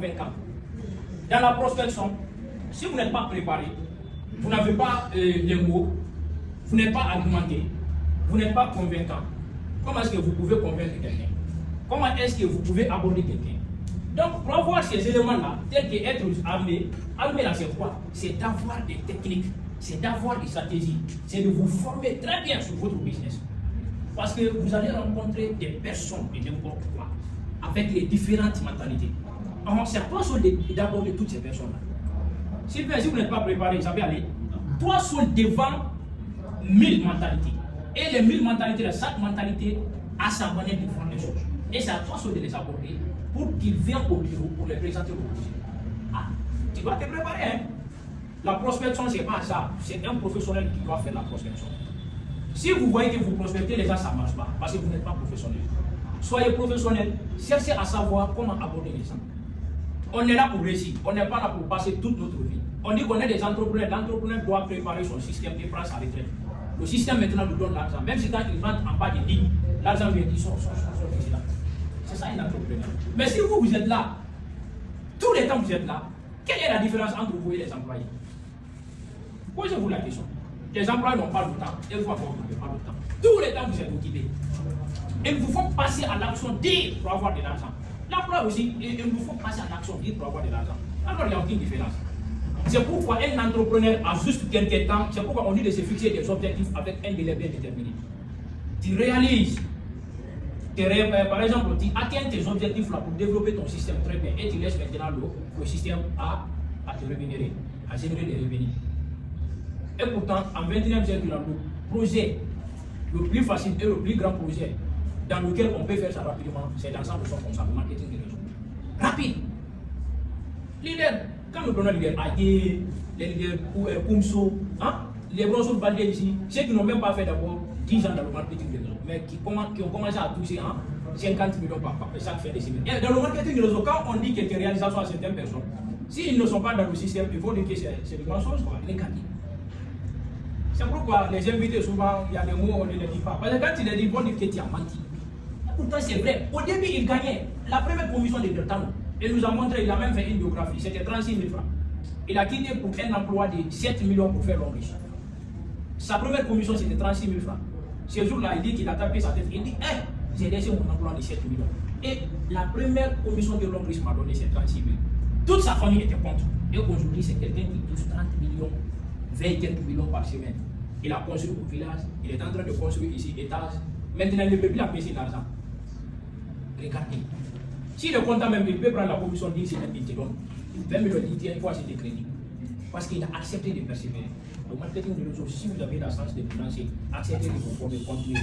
convaincant. Dans la prospection, si vous n'êtes pas préparé, vous n'avez pas les mots, vous n'êtes pas argumenté, vous n'êtes pas convaincant, comment est-ce que vous pouvez convaincre quelqu'un? Comment est-ce que vous pouvez aborder quelqu'un? Donc, pour avoir ces éléments-là, tels qu'être armé là, c'est quoi? C'est d'avoir des techniques, c'est d'avoir des stratégies, c'est de vous former très bien sur votre business. Parce que vous allez rencontrer des personnes de n'importe quoi, avec les différentes mentalités. Alors, c'est pas seul d'aborder toutes ces personnes-là. Si vous n'êtes pas préparé, vous savez aller, toi seul devant 1000 mentalités. Et les 1000 mentalités, chaque mentalité a sa manière de faire les choses. Et c'est à toi seul de les aborder pour qu'ils viennent au bureau pour les présenter au projet. Ah, tu dois te préparer. Hein? La prospection, ce n'est pas ça. C'est un professionnel qui doit faire la prospection. Si vous voyez que vous prospectez, les gens, ça ne marche pas parce que vous n'êtes pas professionnel. Soyez professionnel, cherchez à savoir comment aborder les gens. On est là pour réussir, on n'est pas là pour passer toute notre vie. On dit qu'on est des entrepreneurs, l'entrepreneur doit préparer son système et prendre sa retraite. Le système maintenant nous donne l'argent, même si quand il rentre en bas des lignes, l'argent lui dit son président. C'est ça un entrepreneur. Mais si vous êtes là, tous les temps vous êtes là, quelle est la différence entre vous et les employés? Posez-vous la question. Les employés n'ont pas le temps, et vous n'avez pas le temps. Tous les temps vous êtes occupés. Et vous faut passer à l'action dire pour avoir de l'argent. L'emploi aussi, il nous faut passer à l'action dire pour avoir de l'argent. Alors il n'y a aucune différence. C'est pourquoi un entrepreneur a juste quelques temps, c'est pourquoi on dit de se fixer des objectifs avec un délai bien déterminé. Tu réalises, par exemple, tu atteins tes objectifs là pour développer ton système très bien et tu laisses maintenant le système à te rémunérer, à générer des revenus. Et pourtant, en 21e siècle, le projet le plus facile et le plus grand projet dans lequel on peut faire ça rapidement, c'est dans ça comme ça, le marketing des réseaux. Rapide. Leader, quand nous prenons les leaders Agué, les leaders Koumso, hein, les bronzes Baldé ici, ceux qui n'ont même pas fait d'abord 10 ans dans le marketing des réseaux, mais qui ont commencé à toucher 50 millions par chaque fin de semaine. Et dans le marketing des réseaux, quand on dit quelques réalisations à certaines personnes, s'ils ne sont pas dans le système, il faut dire que c'est des grandes choses, les gâtis. C'est pourquoi les invités, souvent, il y a des mots, on ne les dit pas. Parce que quand tu les dis, ils vont dire que tu as menti. Pourtant, c'est vrai. Au début, il gagnait. La première commission de Deltano, il nous a montré, il a même fait une biographie. C'était 36 000 francs. Il a quitté pour un emploi de 7 millions pour faire l'homme riche. Sa première commission, c'était 36 000 francs. Ce jour-là, il dit qu'il a tapé sa tête. Il dit, j'ai laissé mon emploi de 7 millions. Et la première commission de l'homme riche m'a donné ces 36 000. Toute sa famille était contre. Et aujourd'hui, c'est quelqu'un qui touche 30 millions, 20 quelques millions par semaine. Il a construit au village, il est en train de construire ici étage. Maintenant, il ne peut plus apaiser l'argent. Regardez. Si le comptable même, il peut prendre la commission 10 semaines, il te donne 20 millions, il tient une fois c'est des crédits. Parce qu'il a accepté de persévérer. Le marketing de réseau, si vous avez la chance de financer, acceptez de vous former, continuer.